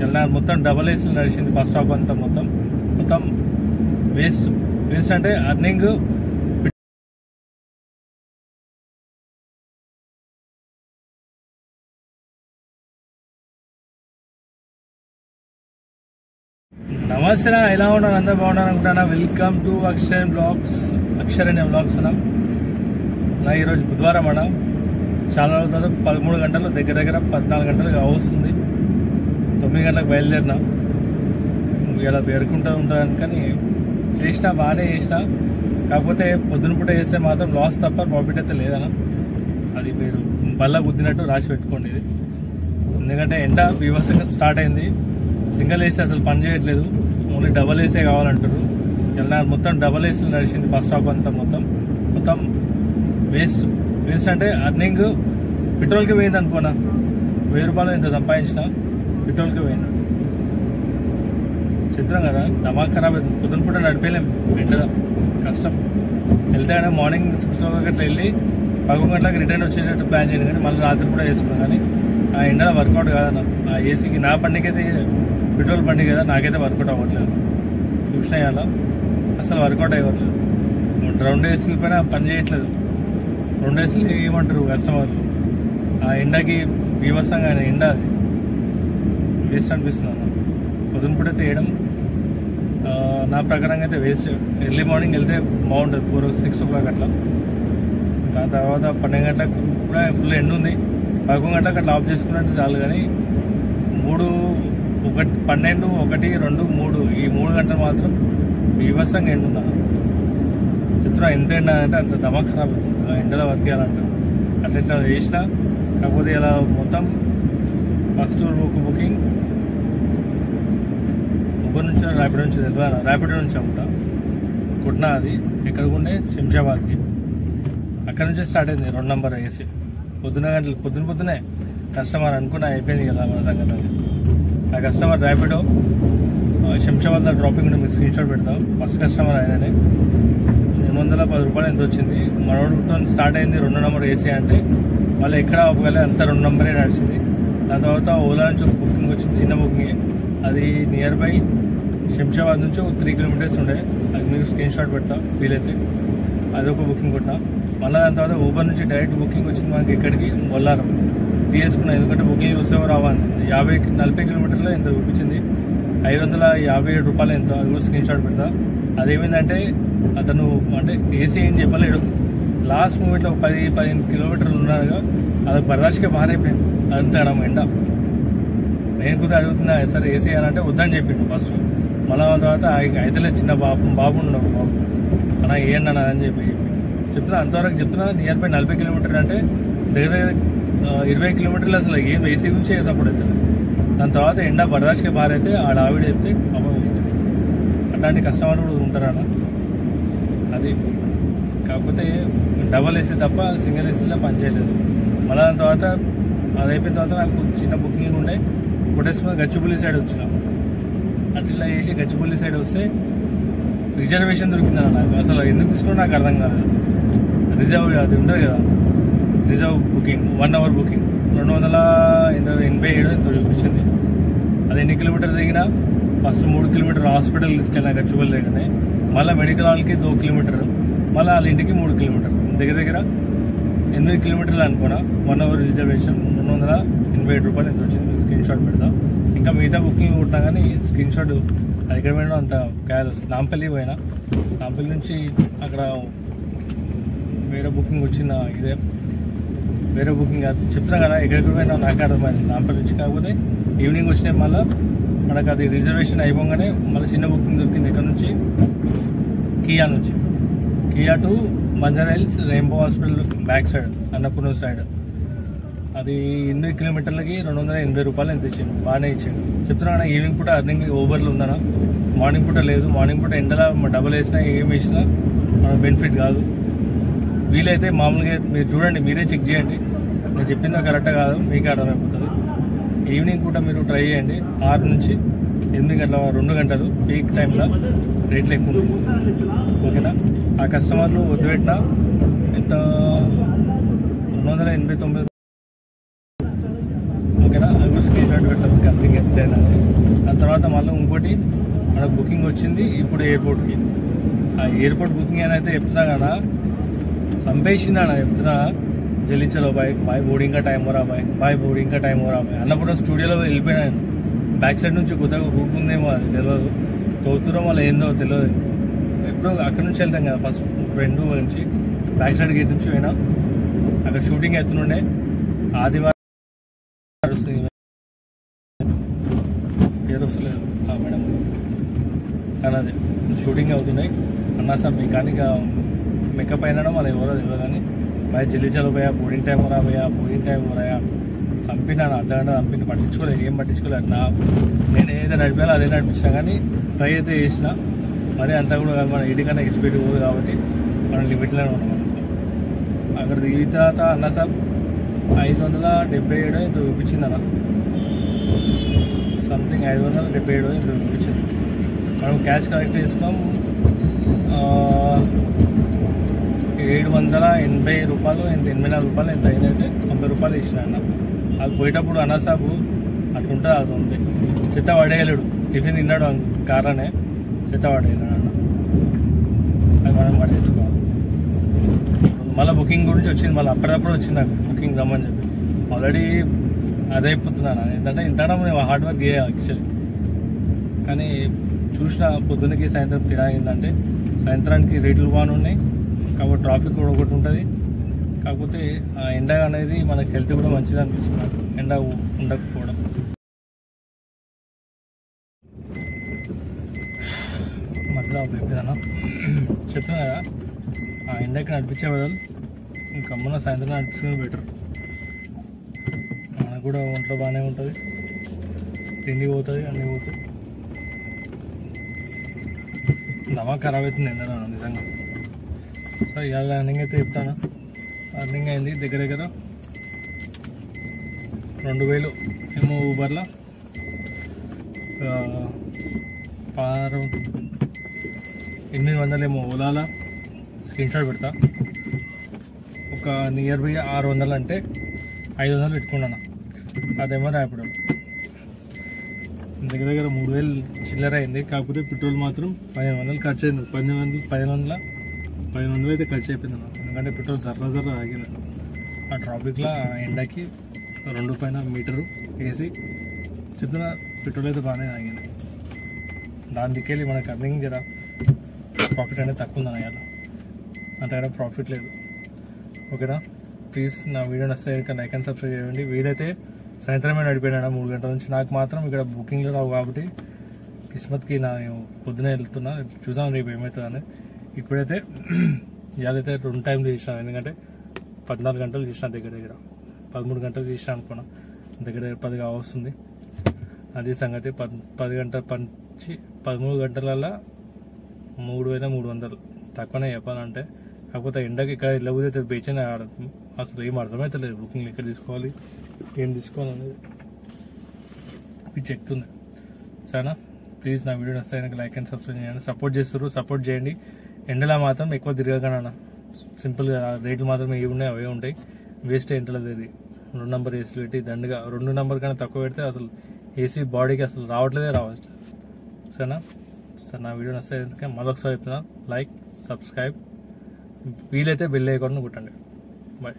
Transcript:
ఇలా మొత్తం డబల్ ఏసీలు నడిచింది. ఫస్ట్ హాఫ్ అంతా మొత్తం వేస్ట్ అంటే అర్నింగ్ నమస్తే, ఎలా ఉన్నారు? అందరూ బాగున్నారు అనుకుంటున్నా. వెల్కమ్ టు అక్షర్ అనే బ్లాగ్స్ అన్నా. ఈరోజు బుధవారం అన్న. చాలా రోజుల 13 గంటలు దగ్గర 14 గంటలు వస్తుంది. 9 గంటలకు బయలుదేరినా. ఇలా పేరుకుంటూ ఉంటాను కానీ బాగానే చేసిన. కాకపోతే పొద్దున పూట చేస్తే మాత్రం లాస్ తప్ప ప్రాఫిట్ అయితే లేదన్న. అది మీరు బల్ల గుద్దినట్టు రాసి పెట్టుకోండి. ఇది ఎందుకంటే ఎండ బీభత్సంగా స్టార్ట్ అయింది. సింగిల్ ఏసీ అసలు పని చేయట్లేదు, ఓన్లీ డబల్ ఏసీ కావాలంటారు. ఇలా మొత్తం డబల్ ఏసీలు నడిచింది. ఫస్ట్ హాఫ్ అంతా మొత్తం వేస్ట్ అంటే అర్నింగ్ పెట్రోల్కి పోయింది అనుకోనా. 1000 రూపాయలు ఇంత సంపాదించిన పెట్రోల్కి పోయింది. చిత్రం కదా, దమాక్ ఖరాబ్ అవుతుంది. పొద్దున పూట నడిపేయలేం, వెంటనే కష్టం. వెళ్తే కానీ మార్నింగ్ 6 గంటలకు వెళ్ళి 11 గంటలకు రిటర్న్ వచ్చేటట్టు ప్లాన్ చేయండి. కానీ మళ్ళీ రాత్రి కూడా వేసుకున్నాం. కానీ ఆ ఎండలో వర్కౌట్ కాదన్న. ఆ ఏసీకి నా బండికి అయితే పెట్రోల్ బండి కదా, నాకైతే వర్కౌట్ అవ్వట్లేదు. చూసినా అలా అసలు వర్కౌట్ అవ్వట్లేదు. 2 ఏసీల పైన పని చేయట్లేదు. 2 ఏసీలు ఏమంటారు కస్టమర్లు. ఆ ఎండకి బీభత్సంగా ఎండ అది వేస్ట్ అనిపిస్తుంది అన్న. పొద్దున పూట అయితే వేయడం నా ప్రకారంగా అయితే వేస్ట్. ఎర్లీ మార్నింగ్ వెళ్తే బాగుంటుంది, 4-6 o'clock అట్లా. దాని తర్వాత 12 గంటలకు కూడా ఫుల్ ఎండ ఉంది. 11 గంటలకు అట్లా ఆఫ్ చేసుకున్నట్టు చాలు. కానీ 12, 1, 2, 3 ఈ 3 గంటలు మాత్రం బీభత్సంగా ఎండ ఉందా. చిత్రం ఎంత ఎండ అంటే అంత దమాక్ ఖరాబ్ అవుతుంది. ఆ ఎండలో వర్క్ చేయాలంటారు. అట్లా చేసిన. కాకపోతే ఇలా మొత్తం ఫస్ట్ ఒక బుకింగ్ ఊబర్ నుంచి, ర్యాపిడో నుంచి తెలియదు. ర్యాపిడో నుంచి అమ్ముతా కుట్నా. అది ఎక్కడికి ఉండే శంషాబాద్కి. అక్కడ నుంచే స్టార్ట్ అయింది 2 నంబర్ ఏసీ. పొద్దునే కస్టమర్ అనుకున్నా అయిపోయింది కదా మన సంగతి. అది ఆ కస్టమర్ ర్యాపిడో శంషాబాద్లో డ్రాపింగ్ ఉంటే మీకు స్క్రీన్ షాట్ పెడతాం. ఫస్ట్ కస్టమర్ ఆయననే. 810 రూపాయలు ఎంత వచ్చింది. మనోడితో స్టార్ట్ అయింది 2 నంబర్ ఏసీ. అంటే వాళ్ళు ఎక్కడ అవ్వగలే, అంత 2 నంబరే నడిచింది. దాని తర్వాత ఓలా నుంచి ఒక బుకింగ్ వచ్చింది, చిన్న బుకింగ్. అది నియర్ బై శంషాబాద్ నుంచి 3 kilometers ఉండే. అది మీకు స్క్రీన్ షాట్ పెడతాం వీలైతే. అదొక బుకింగ్ కొట్టినా. మళ్ళీ దాని తర్వాత ఊబర్ నుంచి డైరెక్ట్ బుకింగ్ వచ్చింది మనకి ఇక్కడికి మొల్లారం తీసుకున్నా. ఎందుకంటే బుకింగ్ చూసేవారు రావాలి. 40 kilometers ఎంత చూపించింది. 557 రూపాయలు ఎంత, అది కూడా స్క్రీన్ షాట్ పెడతా. అదేమైందంటే అతను అంటే ఏసీ ఏం చెప్పలేడు. లాస్ట్ మూమెంట్లో 10-15 kilometers ఉన్నారుగా, అది బర్రాష్కే బాగారైపోయింది. అదంతా ఎండ. నేను కూడా అడుగుతున్నా సరే ఏసీ అంటే వద్దని చెప్పిండు ఫస్ట్. మళ్ళీ తర్వాత అయితేలే చిన్న బాబు ఉన్నాడు. బాబు అన్నా ఏంటి అన్న అని చెప్తున్నా. అంతవరకు చెప్తున్నా. నియర్ బై 40 kilometers అంటే దగ్గర 20 kilometers అసలు ఏం ఏసీ గురించి సపోర్ట్ అవుతుంది. దాని తర్వాత ఎండ బర్రాష్కే బారైతే ఆడ ఆవిడ చెప్తే పాపం అట్లాంటి కస్టమర్ కూడా ఉంటారన్న. అది కాకపోతే డబల్ ఏసీ తప్ప సింగిల్ ఏసీలో పనిచేయలేదు. మళ్ళీ దాని తర్వాత అది అయిపోయిన తర్వాత నాకు చిన్న బుకింగ్ ఉండే కొట్టేసుకుని గచ్చిబౌలి సైడ్ వచ్చినా. అట్లా చేసి గచ్చిబౌలి సైడ్ వస్తే రిజర్వేషన్ దొరికిందన్న నాకు. అసలు ఎందుకు తీసుకున్నా నాకు అర్థం కాదు. రిజర్వ్ అది ఉంటుంది కదా, రిజర్వ్ బుకింగ్ 1 hour బుకింగ్ 287 ఎంతో చూపించింది. అది ఎన్ని kilometers దిగినా ఫస్ట్ 3 kilometers హాస్పిటల్ తీసుకెళ్ళినా గచ్చిబౌలి దగ్గరనే. మళ్ళీ మెడికల్ హాల్కి 2 kilometers, మళ్ళీ వాళ్ళ ఇంటికి 3 kilometers. దగ్గర 8 kilometers అనుకున్నా. 1 hour రిజర్వేషన్ 287 రూపాయలు ఎంత వచ్చింది. స్క్రీన్ షాట్ పెడతా. ఇంకా మిగతా బుకింగ్ కొట్టినా కానీ స్క్రీన్ షాట్ అది ఎక్కడ పోయినా అంత క్యాల్ వస్తుంది. నాంపల్లి పోయినా. నాంపల్లి నుంచి అక్కడ వేరే బుకింగ్ వచ్చింది. ఇదే వేరే బుకింగ్ చెప్తున్నా కదా, ఎక్కడికి పోయినా నాకు అర్థమైంది. నాంపల్లి నుంచి కాకపోతే ఈవినింగ్ వచ్చినాయి. మళ్ళీ మనకు అది రిజర్వేషన్ అయిపోగానే మళ్ళీ చిన్న బుకింగ్ దొరికింది. ఇక్కడ నుంచి Kia to Banjara hills rainbow hospital back side, Annapurna side. అది 8 kilometersలకి 280 రూపాయలు ఎంత ఇచ్చిండు. బాగానే ఇచ్చిండు. చెప్తున్నా ఈవినింగ్ పూట అర్నింగ్ ఓవర్లు ఉందన్నా. మార్నింగ్ పూట లేదు. మార్నింగ్ పూట ఎండలా డబల్ వేసినా ఏం వేసినా మనకు బెనిఫిట్ కాదు. వీలైతే మామూలుగా మీరు చూడండి, మీరే చెక్ చేయండి. నేను చెప్పిందా కరెక్టా కాదు మీకే అర్థమైపోతుంది. ఈవినింగ్ పూట మీరు ట్రై చేయండి. 6 నుంచి 8 గంటల 2 గంటలు పీక్ టైంలో రేట్లు ఎక్కువ ఉంటుంది. ఓకేనా. ఆ కస్టమర్లు వదిలిపెట్టినా ఎంత 289. ఓకేనా. అది కూడా స్క్రీన్ షాట్ పెడతాను. షూటింగ్ ఎంతైనా. దాని తర్వాత మళ్ళీ ఇంకోటి మనకు బుకింగ్ వచ్చింది ఇప్పుడు ఎయిర్పోర్ట్కి. ఆ ఎయిర్పోర్ట్ బుకింగ్ అని అయితే చెప్తున్నా కదా, సంపేసిన చెప్తున్నా, జల్దీ చలో బాయ్ బోర్డింగ్ का टाइम हो रहा బాయ్ బోర్డింగ్ का टाइम हो रहा అన్నప్పుడు స్టూడియోలో వెళ్ళిపోయినాను. బ్యాక్ సైడ్ నుంచి కొత్తగా రూట్ ఉందేమో అది తెలియదు, తోతురం వల్ల ఏందో తెలియదు. ఎప్పుడు అక్కడ నుంచి వెళ్తాం కదా, ఫస్ట్ ఫ్రెండ్ నుంచి బ్యాక్ సైడ్ గేట్ నుంచి పోయినా. అక్కడ షూటింగ్ అవుతుండే. ఆదివారం పేరు వస్తలేదు మేడం, కానీ అదే షూటింగ్ అవుతున్నాయి అన్నా సార్. మెకానిక్ మేకప్ అయినా వాళ్ళు ఎవరో తెలియదు కానీ भाई जल्दी चलो भैया बोर्डिंग टाइम हो रहा చంపినాను. అర్ధగంట చంపిన పట్టించుకోలేదు, ఏం పట్టించుకోలేదు. నేను ఏదైతే నడిపాలో అదే నడిపించినా కానీ ట్రై అయితే చేసిన. మరి అంతా కూడా మన ఇంటికన్నా ఎక్స్పీడ్ పోదు కాబట్టి మనం లిమిట్లోనే ఉన్నాం. అక్కడ దిగిన తర్వాత అన్న సార్ 577 ఎంతో చూపించింది అన్న, సంథింగ్ 577 ఎంతో చూపించింది. మనం క్యాష్ కలెక్ట్ చేస్తాం 780 రూపాయలు, ఎంత 84 రూపాయలు ఎంత అయినైతే 90 రూపాయలు ఇచ్చిన అన్న. అది పోయేటప్పుడు అన్న సాబు అట్లుంటుంది, అది ఉంది. చెత్త పడేయలేడు, టిఫిన్ తిన్నాడు కారానే, చెత్త పడేయలేడు అన్న. అది మనం పడేసుకోవాలి. మళ్ళీ బుకింగ్ గురించి వచ్చింది, మళ్ళీ అప్పటికప్పుడు వచ్చింది నాకు బుకింగ్ రమ్మని చెప్పి. ఆల్రెడీ అదే అయిపోతున్నాను. ఏంటంటే ఇంతకన్నా మేము హార్డ్ వర్క్ చేయాలి యాక్చువల్లీ. కానీ చూసిన పొద్దున్నకి సాయంత్రం తేడా ఏంటంటే, సాయంత్రానికి రేట్లు బాగున్నాయి కాబట్టి ట్రాఫిక్ కూడా ఒకటి ఉంటుంది. కాకపోతే ఆ ఎండ అనేది మనకి హెల్త్ కూడా మంచిది అనిపిస్తుంది, ఎండ ఉండకపోవడం. మధ్యలో అయిపోయిందన్న చెప్తున్నా కదా, ఆ ఎండకి నడిపించే బదులు ఇంకమ్మన్న సాయంత్రం నడిపించుకుని బెటర్. మనకు కూడా ఒంట్లో బాగానే ఉంటుంది, తిండి పోతుంది, అన్నీ పోతుంది. దమా ఖరాబ్ అవుతుంది ఎండ నిజంగా. సో ఇవాళ రన్నింగ్ అయితే చెప్తాను. రన్నింగ్ అయింది దగ్గర 2000 ఏమో ఊబర్లో, 800 ఏమో ఓలాలో. స్క్రీన్ షాట్ పెడతా. ఒక నియర్ బై 600 అంటే 500 పెట్టుకున్నాను. అదేమో ర్యాపిడో దగ్గర 3000 చిల్లర అయింది. కాకపోతే పెట్రోల్ మాత్రం 1500 ఖర్చు అయింది. 1500 అయితే ఖర్చు అయిపోయింది అన్న. ఎందుకంటే పెట్రోల్ జర్ర ఆగింది ఆ ట్రాఫిక్లో. ఎండకి 2 పైన మీటరు వేసి చెప్తున్నా, పెట్రోల్ అయితే బాగానే ఆగింది. దాని దిక్కెళ్ళి మనకు అర్నింగ్ జర ప్రాఫిట్ అనేది తక్కువ ఉందన్న. ఇవాళ అంతకన్నా ప్రాఫిట్ లేదు. ఓకేనా, ప్లీజ్ నా వీడియో నచ్చితే లైక్ అండ్ సబ్స్క్రైబ్ చేయండి. వీలైతే సాయంత్రమే నడిపోయినా 3 గంటల నుంచి. నాకు మాత్రం ఇక్కడ బుకింగ్లో రావు కాబట్టి కిస్మత్కి నేను పొద్దునే వెళ్తున్నా. చూద్దాం రేపు ఏమవుతుందని. ఇప్పుడైతే ఇవాళైతే 2 టైంలు చేసినాను, ఎందుకంటే 14 గంటలు చేసిన, దగ్గర 13 గంటలు చేసిన అనుకున్నా, దగ్గర 10 కావస్తుంది. అది సంగతి. 10 గంటల పంచి 13 గంటలలో 3300 తక్కువనే చెప్పాలంటే. కాకపోతే ఎండకి ఇక్కడ వెళ్ళబోతే బేచైనా అసలు ఏం అర్థమవుతలేదు. బుకింగ్ ఎక్కడ తీసుకోవాలి, ఏం తీసుకోవాలనేది పిచ్చి ఎక్కుతుంది. సరేనా, ప్లీజ్ నా వీడియో నచ్చితే కనుక లైక్ అండ్ సబ్స్క్రైబ్ చేయండి. సపోర్ట్ చేయండి. ఎండలో మాత్రం ఎక్కువ తిరగకనా, సింపుల్గా రేట్లు మాత్రం ఏవి ఉన్నాయి అవే ఉంటాయి. వేస్ట్ ఎండలో తిరిగి 2 నెంబర్ ఏసీలు పెట్టి దండగా 2 నెంబర్ కన్నా తక్కువ పెడితే అసలు ఏసీ బాడీకి అసలు రావచ్చు. సరేనా, సార్ నా వీడియో నచ్చితే మరొకసారి చెప్తున్నా, లైక్ సబ్స్క్రైబ్, వీలైతే బెల్ ఐకాన్ కొట్టండి. బాయ్.